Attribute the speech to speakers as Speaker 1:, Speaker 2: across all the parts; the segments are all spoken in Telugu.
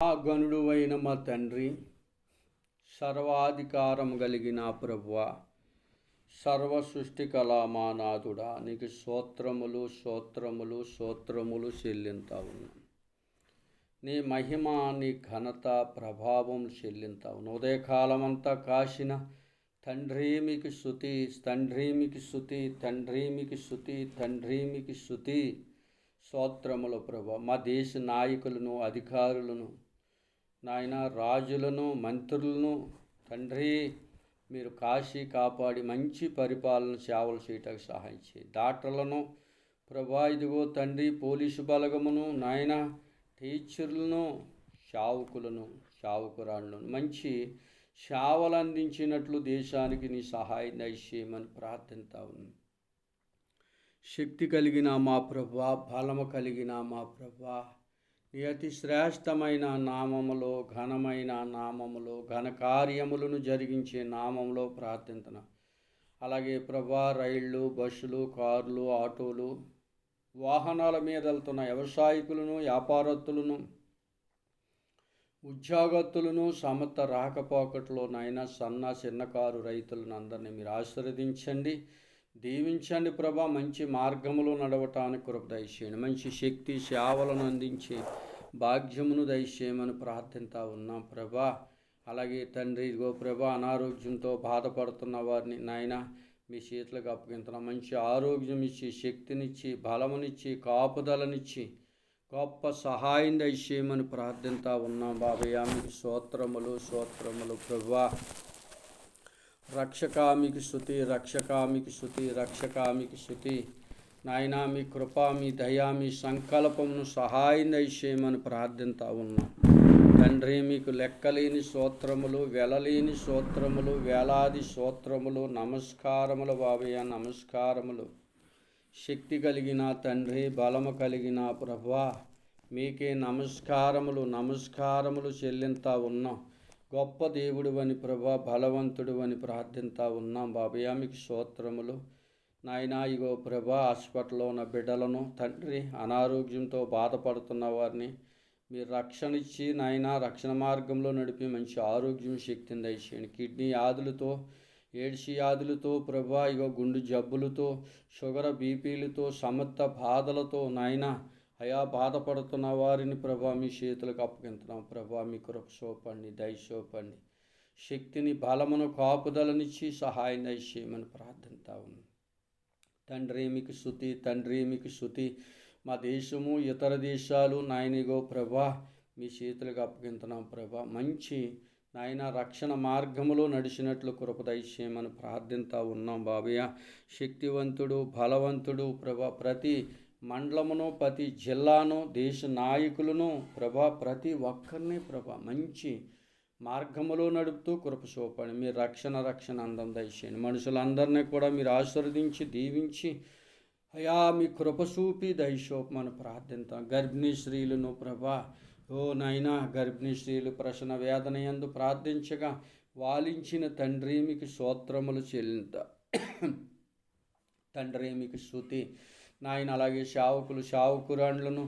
Speaker 1: గణుడువైన మా తండ్రి, సర్వాధికారం కలిగిన ప్రభువా, సర్వ సృష్టి కళామానాథుడా, నీకు స్తోత్రములు స్తోత్రములు స్తోత్రములు చెల్లింతా ఉన్నాం. నీ మహిమ, నీ ఘనత, ప్రభావం చెల్లింతా ఉన్నాం. ఉదయకాలమంతా కాసిన తండ్రి మీకు స్తుతి, తండ్రి మీకు స్తుతి, తండ్రి మీకు స్తుతి, తండ్రి మీకు స్తుతి. స్తోత్రములు ప్రభా. మా దేశ నాయకులను, అధికారులను, నాయన రాజులను, మంత్రులను తండ్రి మీరు కాశీ కాపాడి మంచి పరిపాలన సేవలు చేయటానికి సహాయం చేయి. డాక్టర్లను ప్రభా, ఇదిగో తండ్రి పోలీసు బలగమును, నాయన టీచర్లను, సేవకులను, సేవకురాళ్ళను మంచి సేవలు అందించినట్లు దేశానికి నీ సహాయం దయచేయమని ప్రార్థిస్తా ఉన్నాను. శక్తి కలిగిన మా ప్రభువా, బలము కలిగిన మా ప్రభువా, నీ అతి శ్రేష్టమైన నామములో, ఘనమైన నామములో, ఘన కార్యములను జరిగించే నామములో ప్రార్థించిన. అలాగే ప్రభా, రైళ్ళు, బస్సులు, కార్లు, ఆటోలు, వాహనాల మీద వెళ్తున్న వ్యవసాయకులను, వ్యాపారస్తులను, ఉద్యోగస్తులను, సమర్థ రాకపోకట్లో నాయన చిన్నకారు రైతులను అందరినీ మీరు ఆశీర్వదించండి, దీవించండి ప్రభా. మంచి మార్గములో నడవటానికి కృప దయచేయండి. మంచి శక్తి సేవలను అందించే భాగ్యమును దయచేయమని ప్రార్థిస్తా ఉన్నాం ప్రభా. అలాగే తండ్రి ఇదిగో ప్రభా, అనారోగ్యంతో బాధపడుతున్న వారిని నాయన మీ చేతులకు అప్పగించిన. మంచి ఆరోగ్యం ఇచ్చి, శక్తినిచ్చి, బలమునిచ్చి, కాపుదలనిచ్చి, గొప్ప సహాయం దయచేయమని ప్రార్థిస్తా ఉన్నాం బాబయ్య. మీకు స్తోత్రములు స్తోత్రములు ప్రభా. రక్షకామికి స్తుతి, రక్షకామికి స్తుతి, రక్షకామికి స్తుతి. నాయనా మీ కృప, మీ దయ, మీ సంకల్పమును సహాయం దయచేయమని ప్రార్థిస్తా ఉన్నాం తండ్రి. మీకు లెక్కలేని స్తోత్రములు, వెలలేని స్తోత్రములు, వేలాది స్తోత్రములు, నమస్కారములు బాబయ్య, నమస్కారములు. శక్తి కలిగిన తండ్రి, బలము కలిగిన ప్రభువా, మీకే నమస్కారములు నమస్కారములు చెల్లింతా ఉన్నాం. గొప్ప దేవుడు అని ప్రభా, బలవంతుడు అని ప్రార్థిస్తా ఉన్నాం బాబయ్య. మీకు స్తోత్రములు నాయనా. ఇగో ప్రభా, హాస్పిటల్లో ఉన్న బిడ్డలను తండ్రి, అనారోగ్యంతో బాధపడుతున్న వారిని మీరు రక్షణ ఇచ్చి నాయన రక్షణ మార్గంలో నడిపి మంచి ఆరోగ్యం, శక్తిని దయచేయండి. కిడ్నీ వ్యాధులతో, ఏడ్చి వ్యాధులతో ప్రభా, ఇగో గుండె జబ్బులతో, షుగర్, బీపీలతో, సమర్థ బాధలతో నాయన అయా బాధపడుతున్న వారిని ప్రభా మీ చేతులకు అప్పగించున్నాం ప్రభా. మీ కృప చూపండి, దయ చూపండి, శక్తిని, బలమును, కాపుదలనిచ్చి సహాయం దయచేయమని ప్రార్థిస్తా ఉన్నాం తండ్రి. మీకు స్తుతి, తండ్రి మీకు స్తుతి. మా దేశము, ఇతర దేశాలు నాయనిగో ప్రభా మీ చేతులకు అప్పగించున్నాం ప్రభా. మంచి నాయన రక్షణ మార్గములో నడిచినట్లు కృప దయచేయమని ప్రార్థిస్తా ఉన్నాం బాబయ్య. శక్తివంతుడు, బలవంతుడు ప్రభా. ప్రతి మండలమును, ప్రతి జిల్లాను, దేశ నాయకులను ప్రభా, ప్రతి ఒక్కరిని ప్రభా మంచి మార్గములో నడుపుతూ కృప చూపండి. మీరు రక్షణ అందం దయచేయండి. మనుషులందరినీ కూడా మీరు ఆశీర్వదించి, దీవించి అయా మీ కృప చూపి దయచూపమని ప్రార్థిస్తాం. గర్భిణీ స్త్రీలను ప్రభా, ఓ నాయనా గర్భిణీ స్త్రీలు ప్రసన వేదన యందు ప్రార్థించగా వాలించిన తండ్రి మీకు స్తోత్రములు చెల్లింత తండ్రి. మీకు స్తుతి నాయన. అలాగే సేవకులు, సేవకురాండ్లను,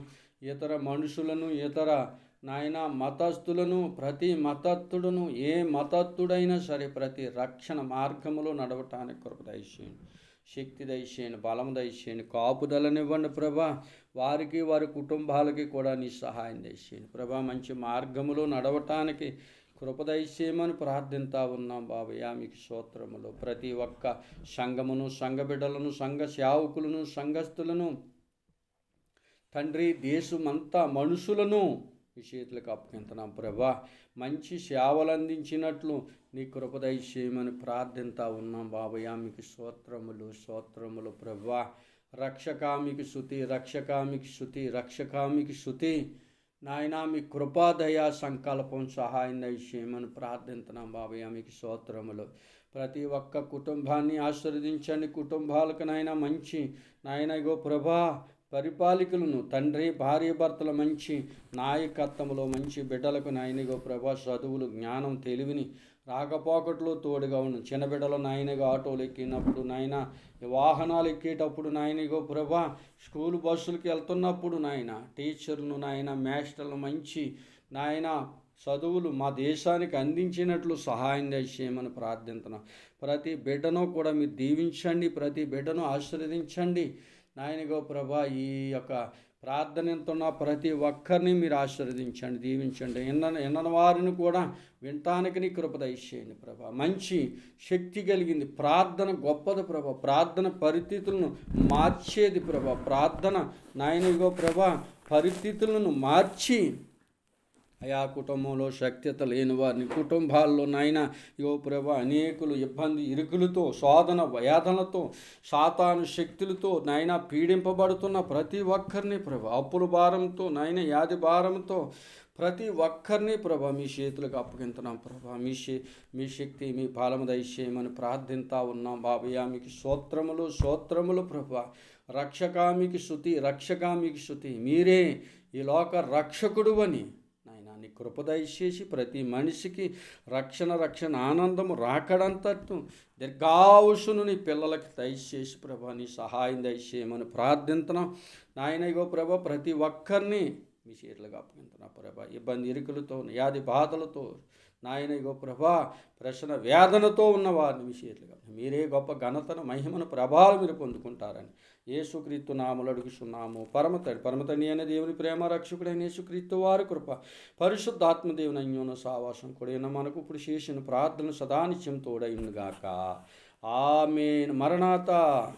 Speaker 1: ఇతర మనుషులను, ఇతర నాయన మతస్థులను, ప్రతి మతస్థుడును, ఏ మతస్థుడైనా సరే ప్రతి రక్షణ మార్గములో నడవటానికి కృప దయచేయండి. శక్తి దయచేయండి, బలం దయచేయండి, కాపుదలనివ్వండి ప్రభా. వారికి, వారి కుటుంబాలకి కూడా నీ సహాయం దయచేయండి ప్రభా. మంచి మార్గములో నడవటానికి కృప దయచేయమని ప్రార్థిస్తా ఉన్నాం బాబయ్య. మీకు స్తోత్రములు. ప్రతి ఒక్క సంఘమును, సంఘ బిడ్డలను, సంఘ సేవకులను, సంఘస్థులను తండ్రి, దేశమంతా మనుషులను మీ చేతులకు అప్పగించున్నాం ప్రభా. మంచి సేవలు అందించినట్లు నీ కృప దయచేయమని ప్రార్థిస్తా ఉన్నాం బాబయ్య. మీకు స్తోత్రములు స్తోత్రములు ప్రభా. రక్షకామికి స్తుతి, రక్షకామికి స్తుతి, రక్షకామికి స్తుతి. నాయన మీ కృపాదయ సంకల్పం సహాయం దయచేయమని ప్రార్థిస్తున్నాం బాబయ్య. మీకు స్తోత్రములు. ప్రతి ఒక్క కుటుంబాన్ని ఆశీర్వదించండి. కుటుంబాలకు నాయన మంచి నాయన ఇగో ప్రభా పరిపాలకులను తండ్రి, భార్య భర్తల మంచి నాయకత్వంలో మంచి బిడ్డలకు నాయన ఇగో ప్రభా చదువులు, జ్ఞానం, తెలివిని, రాకపోకట్లో తోడుగా ఉండు. చిన్న బిడ్డలు నాయనగా ఆటోలు ఎక్కినప్పుడు నాయన, వాహనాలు ఎక్కేటప్పుడు నాయన, ఇగో ప్రభా స్కూల్ బస్సులకి వెళ్తున్నప్పుడు నాయన, టీచర్లను నాయన, మాస్టర్లు మంచి నాయన చదువులు మా దేశానికి అందించినట్లు సహాయం చేయమని ప్రార్థిస్తున్నాం. ప్రతి బిడ్డను కూడా మీరు దీవించండి, ప్రతి బిడ్డను ఆశీర్వదించండి నాయనగో ప్రభా. ఈ యొక్క ప్రార్థన ఎంతున్న ప్రతి ఒక్కరిని మీరు ఆశీర్వదించండి, దీవించండి. ఎన్నని వారిని కూడా వినటానికి నీ కృప దయచేయండి ప్రభా. మంచి శక్తి కలిగింది ప్రార్థన, గొప్పది ప్రభా. ప్రార్థన పరిస్థితులను మార్చేది ప్రభా. ప్రార్థన నాయనగో ప్రభా పరిస్థితులను మార్చి అయా కుటుంబంలో శక్తిత లేని వారిని, కుటుంబాల్లో నాయన యో ప్రభా అనేకులు ఇబ్బంది ఇరుకులతో, శోధన వేదనలతో, సాతాను శక్తులతో నాయన పీడింపబడుతున్న ప్రతి ఒక్కరిని ప్రభా, అప్పుల భారంతో నాయన, వ్యాధి భారంతో ప్రతి ఒక్కరిని ప్రభా మీ చేతులకు అప్పగింటున్నాం ప్రభా. మీ శక్తి మీ పాలము దయచేయమని ప్రార్థింతా ఉన్నాం బాబయ్య. మీకు స్తోత్రములు ప్రభా. రక్షకామికి శృతి, రక్షకామికి శృతి. మీరే ఈ లోక రక్షకుడు అని నీ కృప దయచేసి ప్రతి మనిషికి రక్షణ ఆనందము రాకడంతట్టు దీర్ఘాయుష్షును నీ పిల్లలకి దయచేసి ప్రభా నీ సహాయం దయచేయమని ప్రార్థిస్తున్నాం నాయన. ఇగో ప్రభా ప్రతి ఒక్కరిని మీ చేతులుగా అప్పగింటున్నా ప్రభా. ఇబ్బంది ఇరుకులతో, వ్యాధి బాధలతో నాయన ఇగో ప్రభా ప్రశ్న వేదనతో ఉన్న వారిని మీ చేతులుగా మీరే గొప్ప ఘనతను, మహిమను, ప్రభావం మీరు పొందుకుంటారని యేసుక్రీస్తు నామములో అడుగుచున్నాము పరమతండ్రి అయిన దేవుని ప్రేమ, రక్షకుడైన యేసుక్రీస్తు వారి కృప, పరిశుద్ధాత్మ దేవుని అన్యోన్య సావాసం కూడా మనకు ఇప్పుడు చేసిన ప్రార్థన సదానిత్యం తోడైనగాక. ఆమేన్. మరణాత.